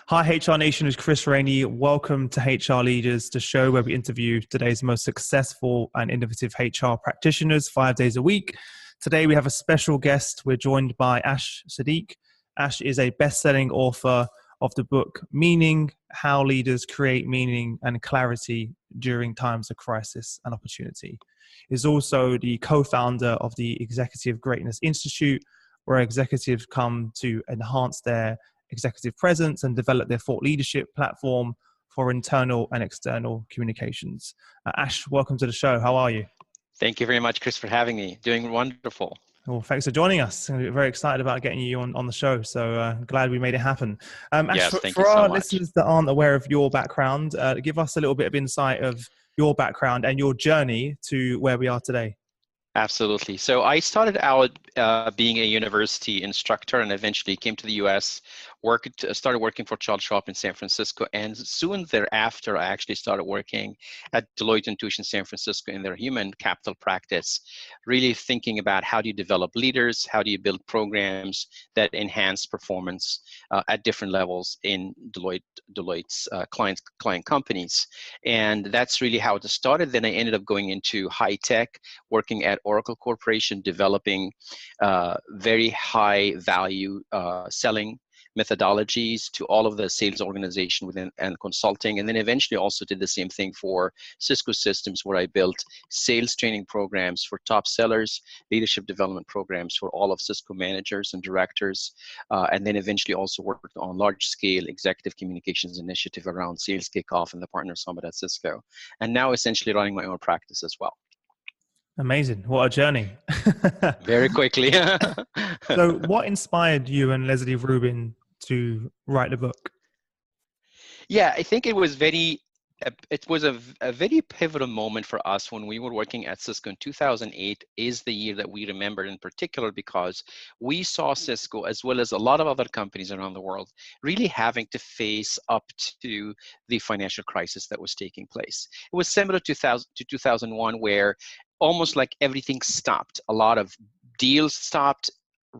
Hi, HR Nation, it's Chris Rainey. Welcome to HR Leaders, the show where we interview today's most successful and innovative HR practitioners 5 days a week. Today, we have a special guest. We're joined by Ash Sadiq. Ash is a best-selling author of the book Meaning: How Leaders Create Meaning and Clarity During Times of Crisis and Opportunity. He's also the co-founder of the Executive Greatness Institute, where executives come to enhance their executive presence and develop their thought leadership platform for internal and external communications. Ash, welcome to the show. How are you? Thank you very much, Chris, for having me. Doing wonderful. Well, thanks for joining us. We're very excited about getting you on the show. So glad we made it happen. Ash, Yes, thank for you so our much. listeners that aren't aware of your background, give us a little bit of insight of your background and your journey to where we are today. Absolutely. So I started out being a university instructor and eventually came to the US, started working for Charles Schwab in San Francisco. And soon thereafter, I actually started working at Deloitte & Touche in San Francisco in their human capital practice, really thinking about how do you develop leaders, how do you build programs that enhance performance at different levels in Deloitte's client companies. And that's really how it started. Then I ended up going into high tech, working at Oracle Corporation, developing very high value selling methodologies to all of the sales organization within and consulting, and then eventually also did the same thing for Cisco Systems, where I built sales training programs for top sellers, leadership development programs for all of Cisco managers and directors, and then eventually also worked on large scale executive communications initiative around sales kickoff and the partner summit at Cisco, and now essentially running my own practice as well. Amazing. What a journey. Very quickly. So what inspired you and Leslie Rubin to write the book? Yeah, I think it was a very pivotal moment for us when we were working at Cisco in 2008 is the year that we remembered in particular because we saw Cisco, as well as a lot of other companies around the world, really having to face up to the financial crisis that was taking place. It was similar to 2001, where almost like everything stopped. A lot of deals stopped.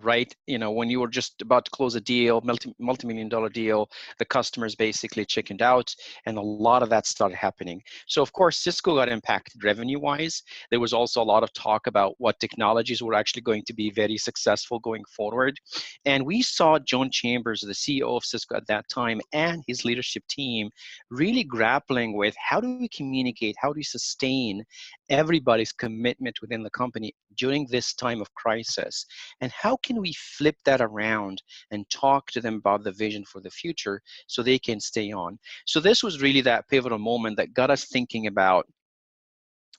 Right, when you were just about to close a deal, multi-million-dollar deal, the customers basically chickened out, and a lot of that started happening. So of course, Cisco got impacted revenue-wise. There was also a lot of talk about what technologies were actually going to be very successful going forward. And we saw John Chambers, the CEO of Cisco at that time, and his leadership team really grappling with how do we communicate, how do we sustain everybody's commitment within the company during this time of crisis, and how can we flip that around and talk to them about the vision for the future so they can stay on. So this was really that pivotal moment that got us thinking about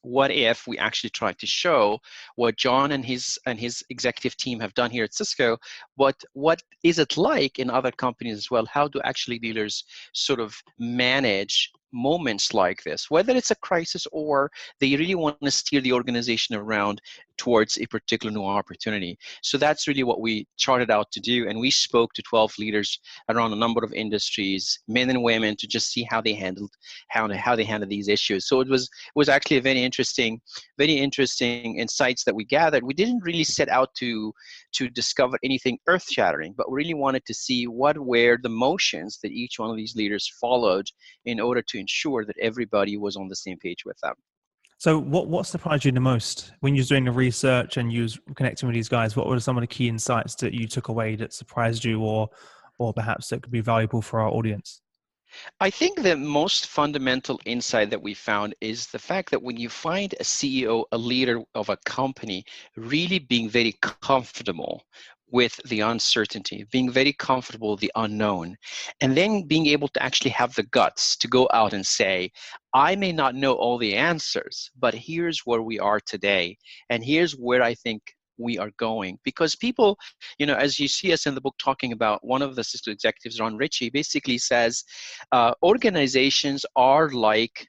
what if we actually tried to show what John and his executive team have done here at Cisco, what is it like in other companies as well? How do actually leaders sort of manage moments like this, whether it's a crisis or they really want to steer the organization around towards a particular new opportunity. So that's really what we charted out to do. And we spoke to 12 leaders around a number of industries, men and women, to just see how they handled these issues. So it was actually a very interesting insights that we gathered. We didn't really set out to discover anything earth-shattering, but we really wanted to see what were the motions that each one of these leaders followed in order to ensure that everybody was on the same page with them. So what surprised you the most when you were doing the research and you was connecting with these guys? What were some of the key insights that you took away that surprised you or perhaps that could be valuable for our audience? I think the most fundamental insight that we found is the fact that when you find a CEO, a leader of a company, really being very comfortable with the uncertainty, being very comfortable with the unknown, and then being able to actually have the guts to go out and say, I may not know all the answers, but here's where we are today, and here's where I think we are going. Because people, as you see us in the book talking about, one of the Cisco executives, Ron Ritchie, basically says organizations are like,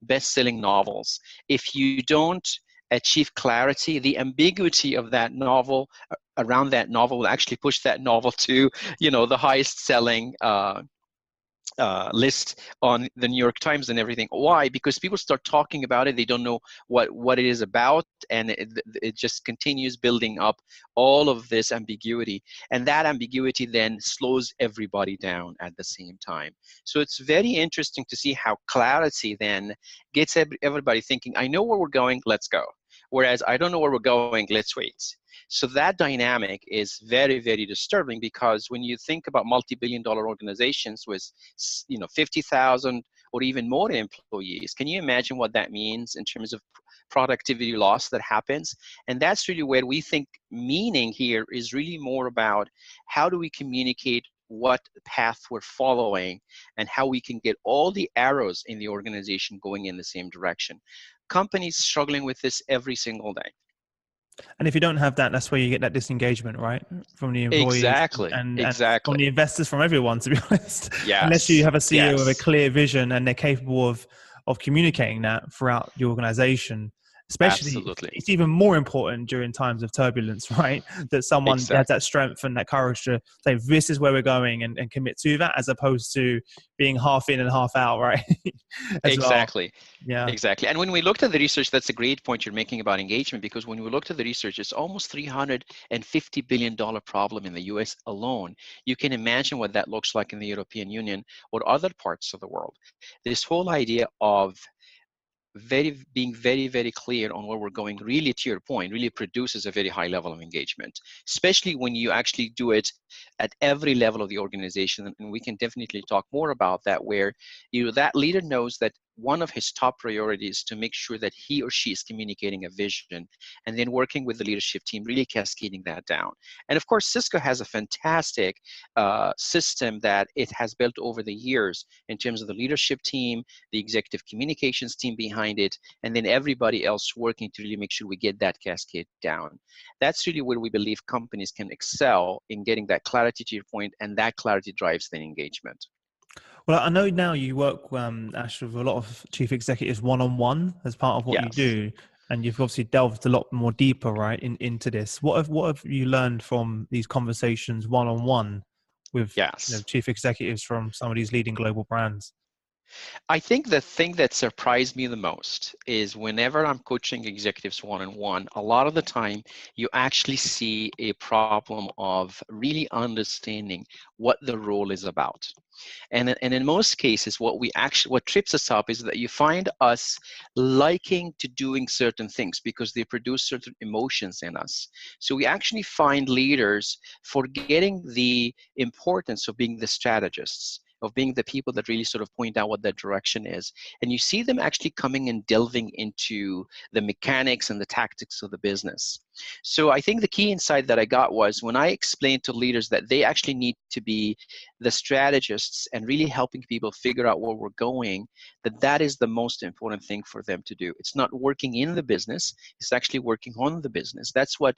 best-selling novels. If you don't achieve clarity, the ambiguity of that novel, around that novel, will actually push that novel to, the highest selling list on the New York Times and everything. Why? Because people start talking about it. They don't know what it is about, and it just continues building up all of this ambiguity. And that ambiguity then slows everybody down at the same time. So it's very interesting to see how clarity then gets everybody thinking, I know where we're going, let's go. Whereas I don't know where we're going, let's wait. So that dynamic is very, very disturbing, because when you think about multi-billion-dollar organizations with 50,000 or even more employees, can you imagine what that means in terms of productivity loss that happens? And that's really where we think meaning here is really more about how do we communicate what path we're following and how we can get all the arrows in the organization going in the same direction. Companies struggling with this every single day. And if you don't have that, that's where you get that disengagement, right? From the employees Exactly. and from Exactly. the investors, from everyone, to be honest. Unless you Yes. have a CEO with a Yes. clear vision and they're capable of communicating that throughout the organization. Especially, Absolutely. it's even more important during times of turbulence, right? That someone has Exactly. that strength and that courage to say, this is where we're going, and commit to that, as opposed to being half in and half out, right? As well. Exactly. Yeah. Exactly. And when we looked at the research, that's a great point you're making about engagement, because when we looked at the research, it's almost $350 billion problem in the US alone. You can imagine what that looks like in the European Union or other parts of the world. This whole idea of being very, very clear on where we're going, really, to your point, really produces a very high level of engagement, especially when you actually do it at every level of the organization. And we can definitely talk more about that, where that leader knows that one of his top priorities is to make sure that he or she is communicating a vision, and then working with the leadership team, really cascading that down. And of course, Cisco has a fantastic system that it has built over the years in terms of the leadership team, the executive communications team behind it, and then everybody else working to really make sure we get that cascade down. That's really where we believe companies can excel in getting that clarity, to your point, and that clarity drives the engagement. Well, I know now you work, Ash, with a lot of chief executives one-on-one as part of what you Yes. do, and you've obviously delved a lot more deeper, right, into this. What have you learned from these conversations one-on-one with Yes. chief executives from some of these leading global brands? I think the thing that surprised me the most is whenever I'm coaching executives one-on-one, a lot of the time you actually see a problem of really understanding what the role is about. And in most cases, what trips us up is that you find us liking to doing certain things because they produce certain emotions in us. So we actually find leaders forgetting the importance of being the strategists, of being the people that really sort of point out what that direction is. And you see them actually coming and delving into the mechanics and the tactics of the business. So I think the key insight that I got was when I explained to leaders that they actually need to be the strategists and really helping people figure out where we're going, that is the most important thing for them to do. It's not working in the business, it's actually working on the business. That's what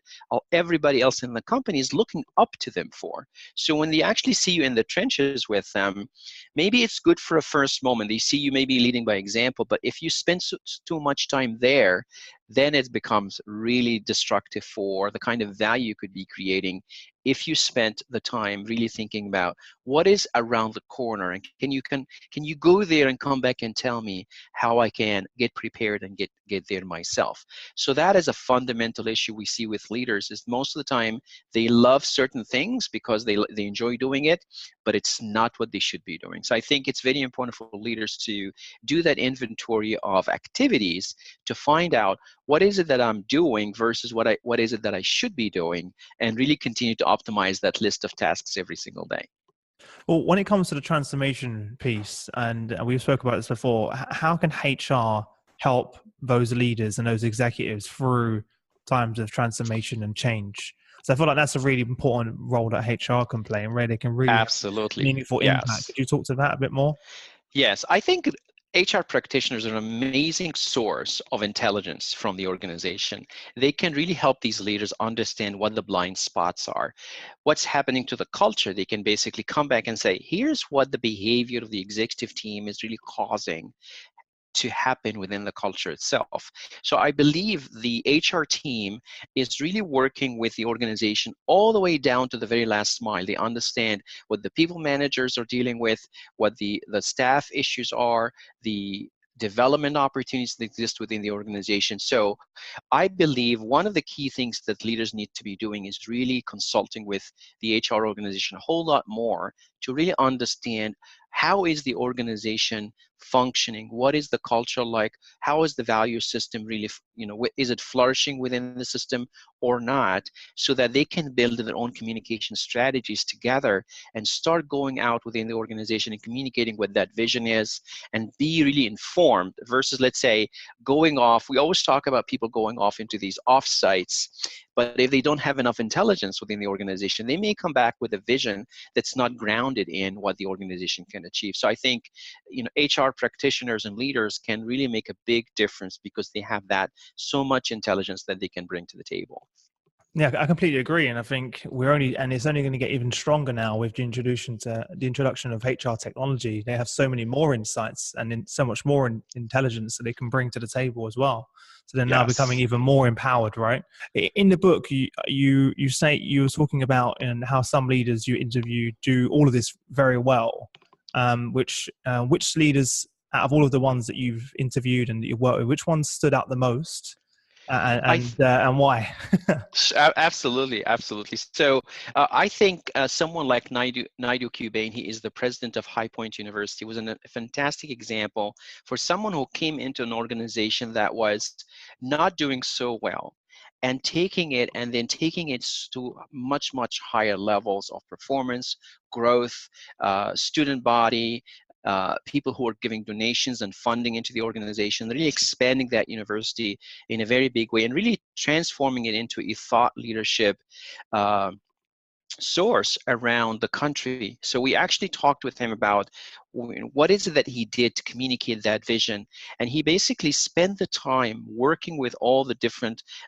everybody else in the company is looking up to them for. So when they actually see you in the trenches with them, maybe it's good for a first moment. They see you maybe leading by example, but if you spend too much time there, then it becomes really destructive for the kind of value you could be creating if you spent the time really thinking about what is around the corner, and can you go there and come back and tell me how I can get prepared and get there myself. So that is a fundamental issue we see with leaders, is most of the time they love certain things because they enjoy doing it, but it's not what they should be doing. So I think it's very important for leaders to do that inventory of activities to find out what is it that I'm doing versus what is it that I should be doing, and really continue to optimize that list of tasks every single day. Well, when it comes to the transformation piece, and we've spoken about this before, how can HR help those leaders and those executives through times of transformation and change? So I feel like that's a really important role that HR can play, and where they can really have Absolutely. meaningful impact. Yes. Could you talk to that a bit more? Yes, I think HR practitioners are an amazing source of intelligence from the organization. They can really help these leaders understand what the blind spots are, what's happening to the culture. They can basically come back and say, here's what the behavior of the executive team is really causing. to happen within the culture itself. So I believe the HR team is really working with the organization all the way down to the very last mile. They understand what the people managers are dealing with, what the staff issues are, the development opportunities that exist within the organization. So I believe one of the key things that leaders need to be doing is really consulting with the HR organization a whole lot more to really understand how is the organization functioning, what is the culture like, how is the value system really, is it flourishing within the system or not, so that they can build their own communication strategies together and start going out within the organization and communicating what that vision is and be really informed versus, let's say, going off. We always talk about people going off into these offsites, but if they don't have enough intelligence within the organization, they may come back with a vision that's not grounded in what the organization can achieve. So I think, HR practitioners and leaders can really make a big difference because they have that so much intelligence that they can bring to the table. Yeah, I completely agree, and I think it's only going to get even stronger now with the introduction of HR technology. They have so many more insights and so much more intelligence that they can bring to the table as well. So they're now becoming Yes. even more empowered, right? In the book, you say you were talking about and how some leaders you interview do all of this very well. Which leaders out of all of the ones that you've interviewed and that you've worked with, which ones stood out the most, and why? Absolutely, absolutely. So I think someone like Naidu Cubain, he is the president of High Point University, was a fantastic example for someone who came into an organization that was not doing so well and taking it to much, much higher levels of performance, growth, student body, people who are giving donations and funding into the organization, really expanding that university in a very big way and really transforming it into a thought leadership source around the country. So we actually talked with him about what is it that he did to communicate that vision. And he basically spent the time working with all the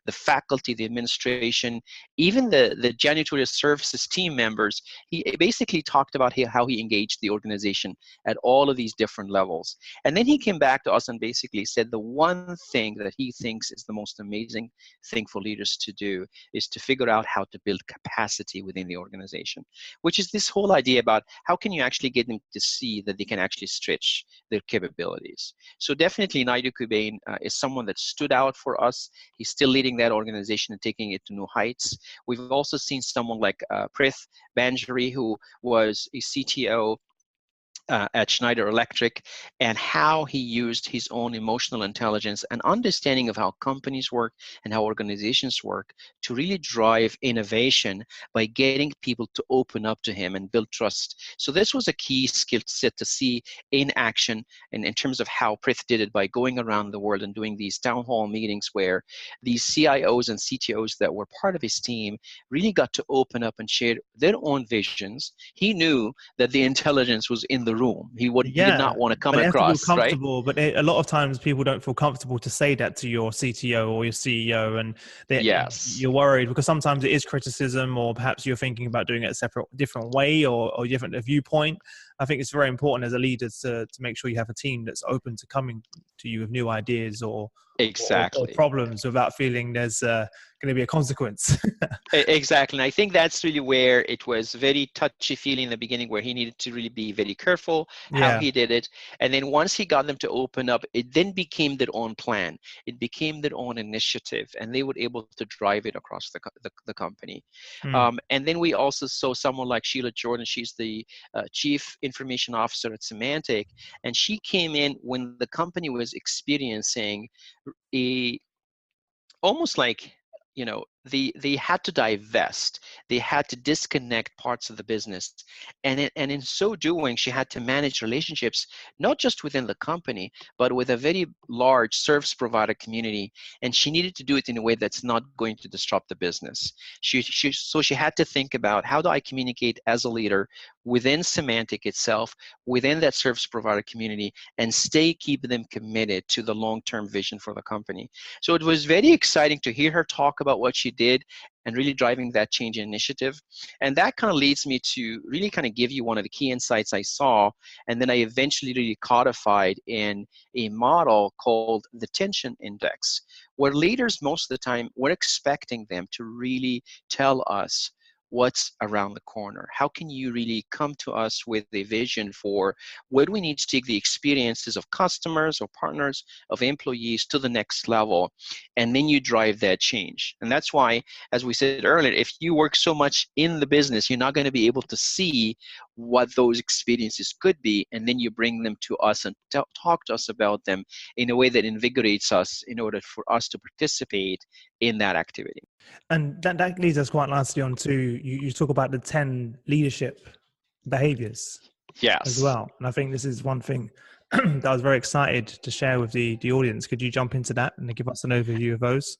faculty, the administration, even the janitorial services team members. He basically talked about how he engaged the organization at all of these different levels. And then he came back to us and basically said the one thing that he thinks is the most amazing thing for leaders to do is to figure out how to build capacity within the organization, which is this whole idea about how can you actually get them to see that they can actually stretch their capabilities. So definitely Naidu Kubain is someone that stood out for us. He's still leading that organization and taking it to new heights. We've also seen someone like Prith Banjari, who was a CTO at Schneider Electric, and how he used his own emotional intelligence and understanding of how companies work and how organizations work to really drive innovation by getting people to open up to him and build trust. So this was a key skill set to see in action, and in terms of how Prith did it by going around the world and doing these town hall meetings where these CIOs and CTOs that were part of his team really got to open up and share their own visions. He knew that the intelligence was in the room. He did Yeah, not want to come but they have to feel across, right? comfortable. But a lot of times people don't feel comfortable to say that to your CTO or your CEO, and Yes. you're worried because sometimes it is criticism, or perhaps you're thinking about doing it a different way or different viewpoint. I think it's very important as a leader to make sure you have a team that's open to coming to you with new ideas or Exactly. problems without feeling there's going to be a consequence. Exactly. And I think that's really where it was very touchy-feely in the beginning, where he needed to really be very careful how Yeah. he did it. And then once he got them to open up, it then became their own plan. It became their own initiative, and they were able to drive it across the company. Hmm. And then we also saw someone like Sheila Jordan. She's the Chief Information Officer at Symantec, and she came in when the company was experiencing a almost like, they had to divest, they had to disconnect parts of the business, and in so doing she had to manage relationships not just within the company but with a very large service provider community, and she needed to do it in a way that's not going to disrupt the business. So she had to think about, how do I communicate as a leader within Symantec itself, within that service provider community, and keep them committed to the long-term vision for the company. So it was very exciting to hear her talk about what she did and really driving that change initiative. And that kind of leads me to really kind of give you one of the key insights I saw, and then I eventually really codified in a model called the tension index, where leaders most of the time, we're expecting them to really tell us what's around the corner. How can you really come to us with a vision for where do we need to take the experiences of customers or partners, of employees to the next level? And then you drive that change. And that's why, as we said earlier, if you work so much in the business, you're not going to be able to see what those experiences could be. And then you bring them to us and talk to us about them in a way that invigorates us in order for us to participate in that activity. And that leads us quite nicely on to, you talk about the 10 leadership behaviors as Yes. well. And I think this is one thing that I was very excited to share with the audience. Could you jump into that and give us an overview of those?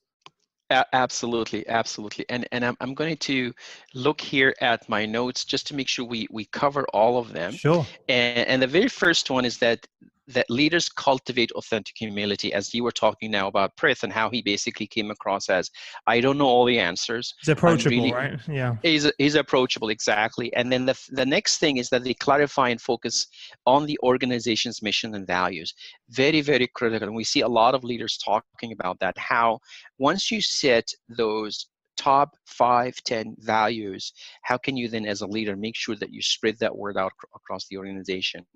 Absolutely, absolutely. And I'm going to look here at my notes just to make sure we cover all of them. Sure. And the very first one is that leaders cultivate authentic humility, as you were talking now about Prith and how he basically came across as, I don't know all the answers. It's approachable, right? Yeah. Is approachable, exactly. And then the next thing is that they clarify and focus on the organization's mission and values. Very, very critical. And we see a lot of leaders talking about that, how once you set those top 5, 10 values, how can you then as a leader make sure that you spread that word out across the organization?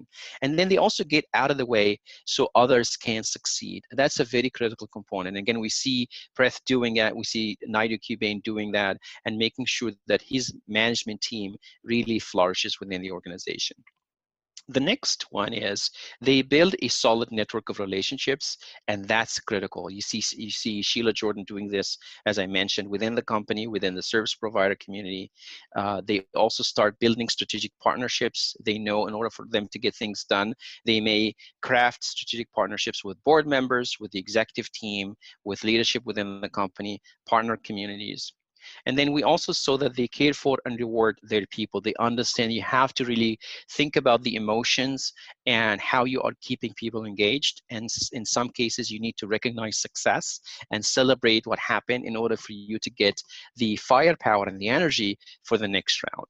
And then they also get out of the way so others can succeed. That's a very critical component. Again, we see Preth doing that, we see Naidu Cubane doing that, and making sure that his management team really flourishes within the organization. The next one is they build a solid network of relationships, and that's critical. You see Sheila Jordan doing this, as I mentioned, within the company, within the service provider community. They also start building strategic partnerships. They know in order for them to get things done, they may craft strategic partnerships with board members, with the executive team, with leadership within the company, partner communities. And then we also saw that they care for and reward their people. They understand you have to really think about the emotions and how you are keeping people engaged. And in some cases, you need to recognize success and celebrate what happened in order for you to get the firepower and the energy for the next round.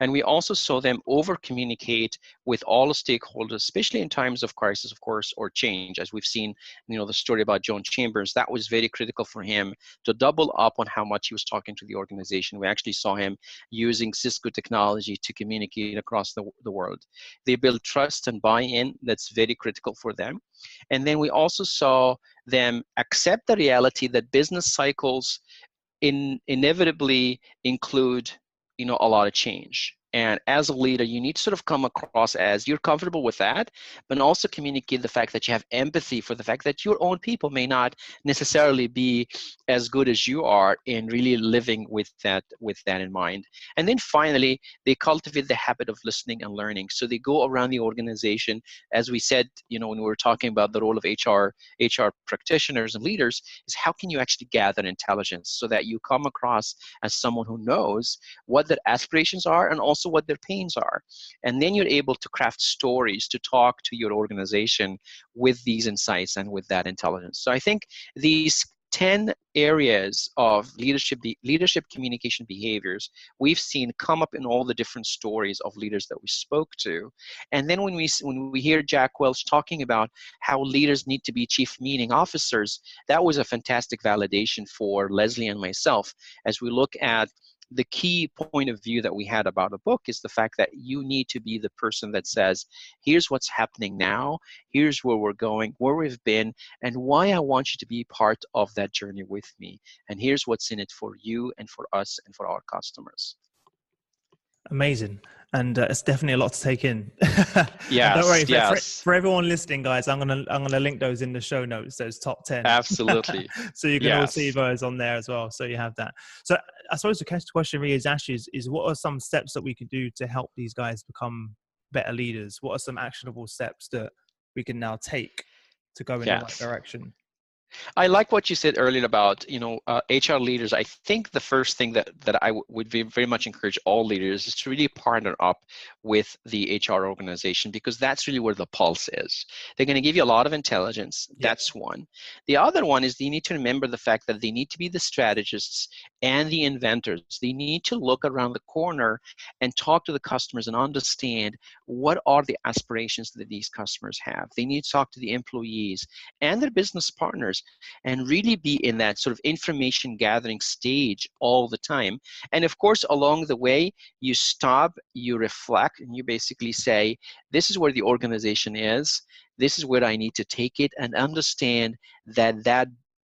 And we also saw them over communicate with all the stakeholders, especially in times of crisis, of course, or change. As we've seen, the story about John Chambers, that was very critical for him to double up on how much he was talking to the organization. We actually saw him using Cisco technology to communicate across the world. They build trust and buy-in. That's very critical for them. And then we also saw them accept the reality that business cycles inevitably include a lot of change. And as a leader, you need to sort of come across as you're comfortable with that, but also communicate the fact that you have empathy for the fact that your own people may not necessarily be as good as you are in really living with that in mind. And then finally, they cultivate the habit of listening and learning. So they go around the organization, as we said, when we were talking about the role of HR practitioners and leaders, is how can you actually gather intelligence so that you come across as someone who knows what their aspirations are and also what their pains are. And then you're able to craft stories to talk to your organization with these insights and with that intelligence. So I think these 10 areas of leadership communication behaviors we've seen come up in all the different stories of leaders that we spoke to. And then when we hear Jack Welch talking about how leaders need to be chief meaning officers, that was a fantastic validation for Leslie and myself as we look at the key point of view that we had about a book is the fact that you need to be the person that says, here's what's happening now, here's where we're going, where we've been, and why I want you to be part of that journey with me. And here's what's in it for you and for us and for our customers. Amazing. And it's definitely a lot to take in. And don't Yes, worry, yes. for everyone listening, guys, I'm gonna link those in the show notes, those top 10. Absolutely. So you can all see Yes. those on there as well. So you have that. So I suppose the question really is, Ash, is what are some steps that we can do to help these guys become better leaders? What are some actionable steps that we can now take to go in the right Yes. direction? I like what you said earlier about, HR leaders. I think the first thing that I would very much encourage all leaders is to really partner up with the HR organization, because that's really where the pulse is. They're going to give you a lot of intelligence. Yeah. That's one. The other one is they need to remember the fact that they need to be the strategists and the inventors. They need to look around the corner and talk to the customers and understand what are the aspirations that these customers have. They need to talk to the employees and their business partners and really be in that sort of information gathering stage all the time. And of course, along the way, you stop, you reflect, and you basically say, this is where the organization is, this is where I need to take it, and understand that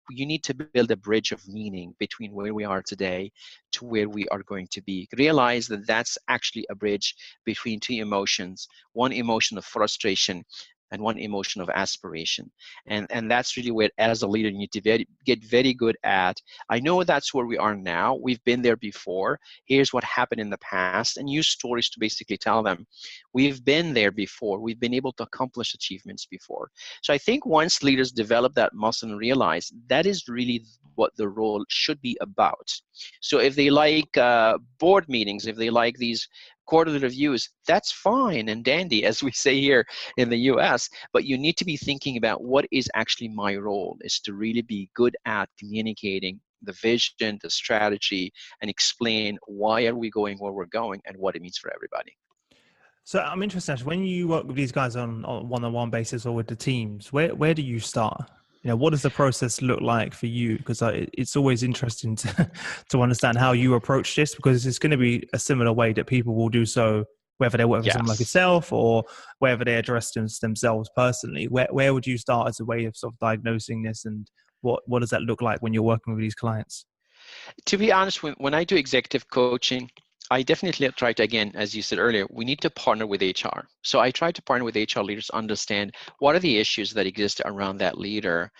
you need to build a bridge of meaning between where we are today to where we are going to be. Realize that that's actually a bridge between two emotions, one emotion of frustration and one emotion of aspiration. And that's really where, as a leader, you need to get very good at, I know that's where we are now, we've been there before, here's what happened in the past, and use stories to basically tell them, we've been there before, we've been able to accomplish achievements before. So I think once leaders develop that muscle and realize that is really what the role should be about. So if they like board meetings, if they like these quarterly reviews, that's fine and dandy, as we say here in the US, but you need to be thinking about what is actually my role, is to really be good at communicating the vision, the strategy, and explain why are we going where we're going and what it means for everybody. So I'm interested, when you work with these guys on one-on-one basis or with the teams, where do you start? What does the process look like for you? Because it's always interesting to understand how you approach this, because it's going to be a similar way that people will do so, whether they work with someone like Yes. yourself or whether they address themselves personally. Where would you start as a way of sort of diagnosing this, and what does that look like when you're working with these clients? To be honest, when I do executive coaching, I definitely try to, again, as you said earlier, we need to partner with HR. So I try to partner with HR leaders to understand what are the issues that exist around that leader,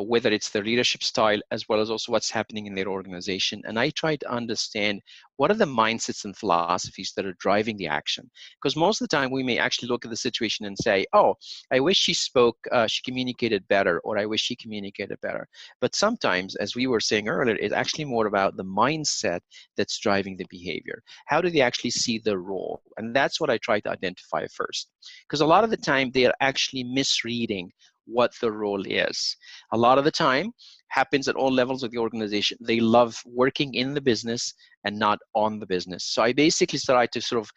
whether it's their leadership style, as well as also what's happening in their organization. And I try to understand what are the mindsets and philosophies that are driving the action. Because most of the time we may actually look at the situation and say, oh, I wish she communicated better, or I wish she communicated better. But sometimes, as we were saying earlier, it's actually more about the mindset that's driving the behavior. How do they actually see the role? And that's what I try to identify first. Because a lot of the time they are actually misreading what the role is. A lot of the time happens at all levels of the organization. They love working in the business and not on the business. So I basically try to sort of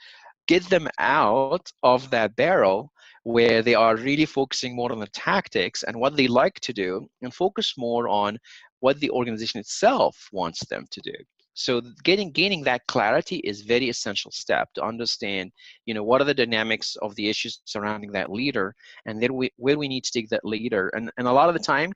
get them out of that barrel where they are really focusing more on the tactics and what they like to do, and focus more on what the organization itself wants them to do. So gaining that clarity is very essential step to understand, what are the dynamics of the issues surrounding that leader, and then where we need to take that leader. And a lot of the time,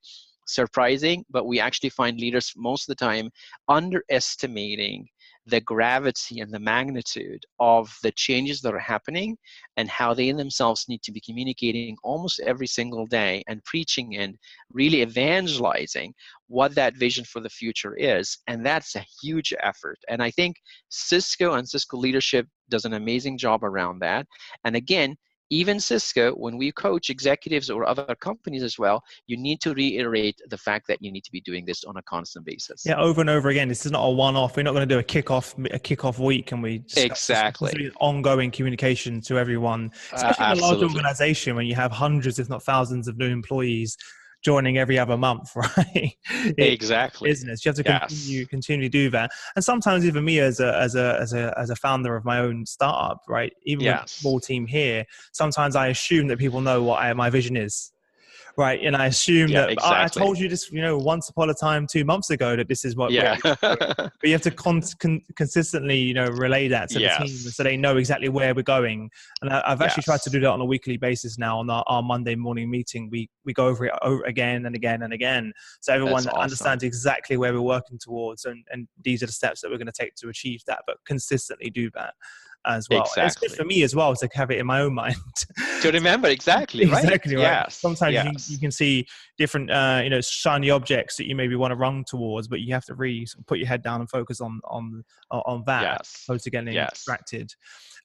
surprising, but we actually find leaders most of the time underestimating the gravity and the magnitude of the changes that are happening, and how they themselves need to be communicating almost every single day and preaching and really evangelizing what that vision for the future is. And that's a huge effort. And I think Cisco and Cisco leadership does an amazing job around that. And again, even Cisco, when we coach executives or other companies as well, you need to reiterate the fact that you need to be doing this on a constant basis. Yeah, over and over again. This is not a one-off. We're not going to do a kickoff week and we discuss this. This Exactly. is ongoing communication to everyone, especially in a large Absolutely. organization when you have hundreds, if not thousands, of new employees joining every other month, right? Exactly. Business. You have to Yes. continually do that. And sometimes even me as a founder of my own startup, right? Even with a Yes. small team here, sometimes I assume that people know what my vision is. Right. And I assume Yeah, that I exactly. told you this, once upon a time, 2 months ago, that this is where Yeah. we're going. But you have to consistently, relay that to the team so Yes. they know exactly where we're going. And I've actually tried to Yes. do that on a weekly basis now. On our Monday morning meeting, we go over it again and again and again, so That's everyone awesome. understands exactly where we're working towards, and these are the steps that we're going to take to achieve that. But consistently do that as well. It's good Exactly. for me as well to have it in my own mind. To remember, exactly, right? Exactly right. Yes. Sometimes you Yes. can see different, shiny objects that you maybe want to run towards, but you have to really sort of put your head down and focus on that, as Yes. opposed to getting Yes. distracted.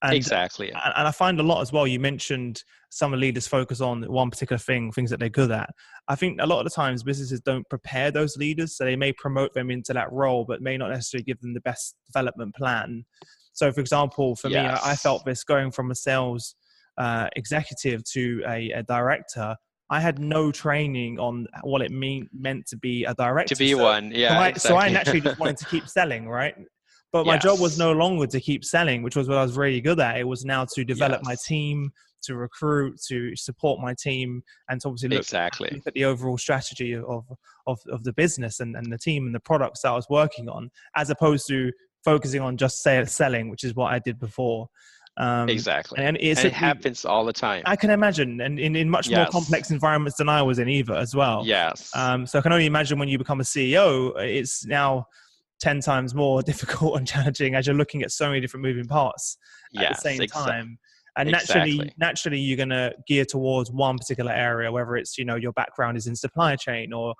And Exactly. I find a lot as well. You mentioned some of the leaders focus on one particular thing, things that they're good at. I think a lot of the times businesses don't prepare those leaders, so they may promote them into that role, but may not necessarily give them the best development plan. So, for example, for me, I Yes. felt this going from a sales executive to a director. I had no training on what it meant to be a To director. be one. So Yeah, I exactly. naturally just wanted to keep selling, right? But my job was Yes. no longer to keep selling, which was what I was really good at. It was now to develop my Yes. team, to recruit, to support my team, and to obviously Exactly. look at the overall strategy of the business and the team and the products that I was working on, as opposed to focusing on just selling, which is what I did before. Exactly. And it And it simply, happens all the time. I can imagine, and in much more Yes. complex environments than I was in either as well. Yes. So I can only imagine when you become a CEO, it's now 10 times more difficult and challenging as you're looking at so many different moving parts at the Yes. same time. And Exactly. naturally, you're going to gear towards one particular area, whether it's, your background is in supply chain or,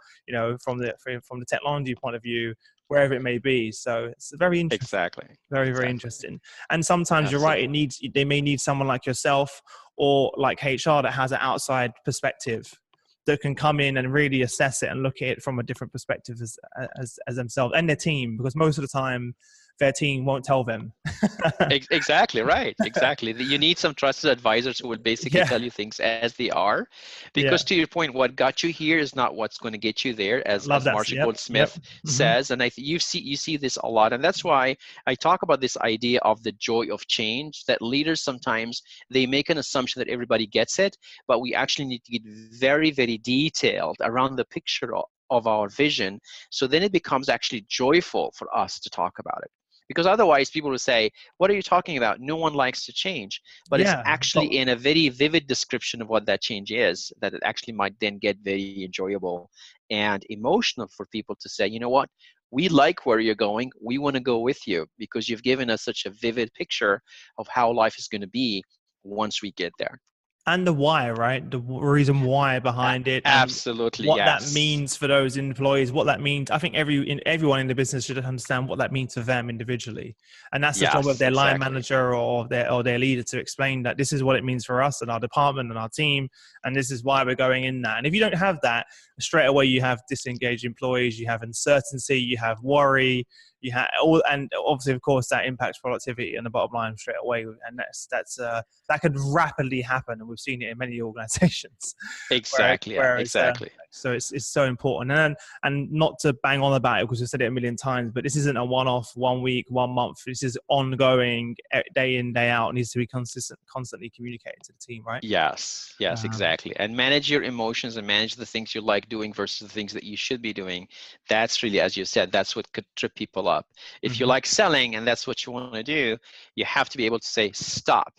from the technology point of view, wherever it may be. So it's very interesting. Exactly. Very, very Exactly. interesting. And sometimes you're right. Absolutely. They may need someone like yourself or like HR that has an outside perspective that can come in and really assess it and look at it from a different perspective as themselves and their team, because most of the time their team won't tell them. Exactly right. Exactly. You need some trusted advisors who will basically Yeah. tell you things as they are, Yeah. because to your point, what got you here is not what's going to get you there, Love as that. Marshall Yep. Yep. Goldsmith Hmm. says. And you see this a lot, and that's why I talk about this idea of the joy of change. That leaders sometimes they make an assumption that everybody gets it, but we actually need to get very, very detailed around the picture of our vision. So then it becomes actually joyful for us to talk about it. Because otherwise, people will say, what are you talking about? No one likes to change. But it's Yeah. actually in a very vivid description of what that change is that it actually might then get very enjoyable and emotional for people to say, you know what? We like where you're going. We want to go with you because you've given us such a vivid picture of how life is going to be once we get there. And the why, right? The reason why behind it, and Absolutely, what that yes. means for those employees, what that means. I think everyone in the business should understand what that means for them individually, and that's the job of Yes, their line exactly. manager or their leader to explain that this is what it means for us and our department and our team, and this is why we're going in that. And if you don't have that, straight away you have disengaged employees, you have uncertainty, you have worry, you have all, and obviously, of course, that impacts productivity and the bottom line straight away. And that could rapidly happen, and we've seen it in many organizations. Exactly, yeah, exactly. So it's so important, and not to bang on about it because we've said it a million times, but this isn't a one-off, 1 week, 1 month. This is ongoing, day in, day out. It needs to be constantly communicated to the team, right? Yes, yes, Um, exactly. And manage your emotions and manage the things you like doing versus the things that you should be doing. That's really, as you said, that's what could trip people up. If you mhm. like selling and that's what you want to do, you have to be able to say, stop.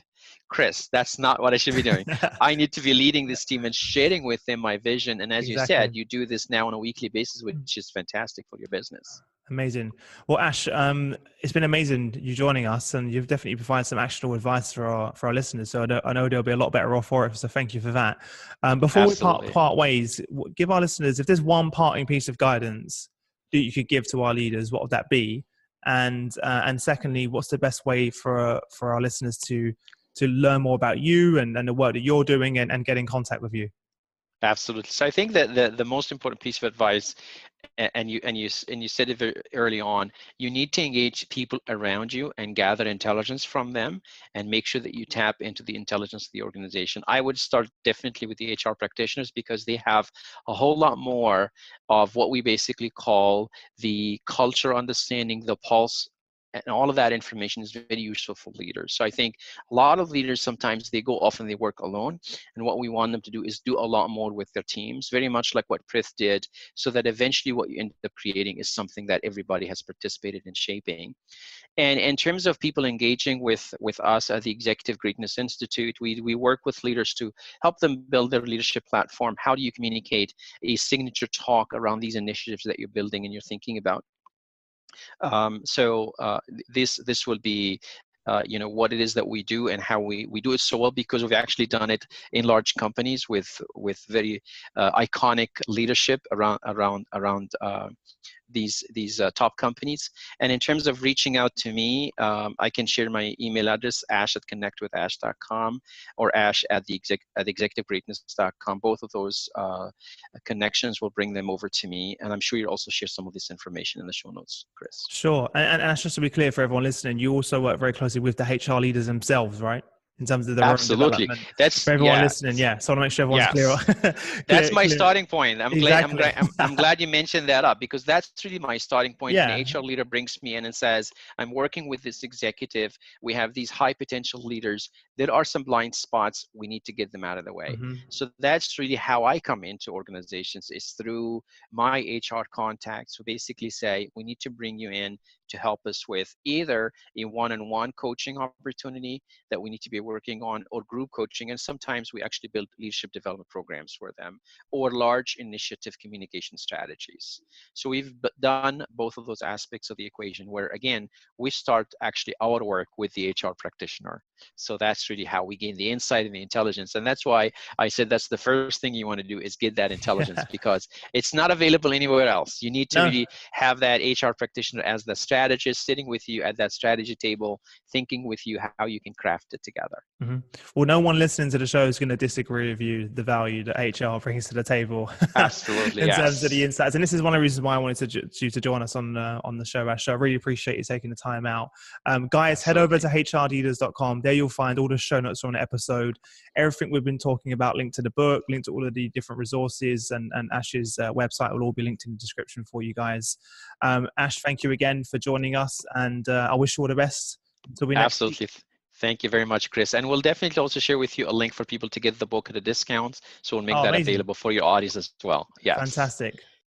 Chris, that's not what I should be doing. I need to be leading this team and sharing with them my vision. And as you Exactly. said, you do this now on a weekly basis, which is fantastic for your business. Amazing. Well, Ash, it's been amazing you joining us, and you've definitely provided some actionable advice for our listeners. So I know they'll be a lot better off for it. So thank you for that. Before we Absolutely. part ways, give our listeners, if there's one parting piece of guidance that you could give to our leaders, what would that be? And secondly, what's the best way for our listeners to learn more about you and the work that you're doing and get in contact with you? Absolutely. So I think that the most important piece of advice, and you said it very early on, you need to engage people around you and gather intelligence from them, and make sure that you tap into the intelligence of the organization. I would start definitely with the HR practitioners because they have a whole lot more of what we basically call the culture understanding, the pulse. And all of that information is very useful for leaders. So I think a lot of leaders sometimes they go off and they work alone, and what we want them to do is do a lot more with their teams, very much like what Prith did, so that eventually what you end up creating is something that everybody has participated in shaping. And in terms of people engaging with us at the Executive Greatness Institute, we work with leaders to help them build their leadership platform. How do you communicate a signature talk around these initiatives that you're building and you're thinking about? This will be what it is that we do and how we do it so well, because we've actually done it in large companies with very iconic leadership around these top companies. And in terms of reaching out to me, I can share my email address, ash@connectwithash.com or ash@executivegreatness.com. Both of those connections will bring them over to me, and I'm sure you'll also share some of this information in the show notes, Chris. Sure. And just to be clear for everyone listening, you also work very closely with the HR leaders themselves, right? In terms of their own Absolutely. development. That's For everyone listening, yeah. So I want to make sure everyone's clear. That's my clear. starting point. Exactly. I'm glad you mentioned that up, because that's really my starting point. Yeah. An HR leader brings me in and says, I'm working with this executive. We have these high potential leaders. There are some blind spots. We need to get them out of the way. Mm-hmm. So that's really how I come into organizations, is through my HR contacts, who basically say, we need to bring you in to help us with either a one-on-one coaching opportunity that we need to be working on, or group coaching. And sometimes we actually build leadership development programs for them, or large initiative communication strategies. So we've done both of those aspects of the equation, where again, we start actually our work with the HR practitioner. So that's really how we gain the insight and the intelligence. And that's why I said that's the first thing you want to do, is get that intelligence, because it's not available anywhere else. You need to really have that HR practitioner as the strategist, sitting with you at that strategy table, thinking with you how you can craft it together. Mm-hmm. Well, no one listening to the show is going to disagree with you, the value that HR brings to the table. Absolutely, in terms of the insights. And this is one of the reasons why I wanted you to join us on the show, Ash. So I really appreciate you taking the time out. Guys, head over to hrleaders.com. There you'll find all the show notes on the episode, everything we've been talking about, linked to the book, linked to all of the different resources, and Ash's website will all be linked in the description for you guys. Ash, thank you again for joining us, and I wish you all the best until we next Absolutely. Thank you very much, Chris. And we'll definitely also share with you a link for people to get the book at a discount. So we'll make that amazing. available for your audience as well. Yes. Fantastic.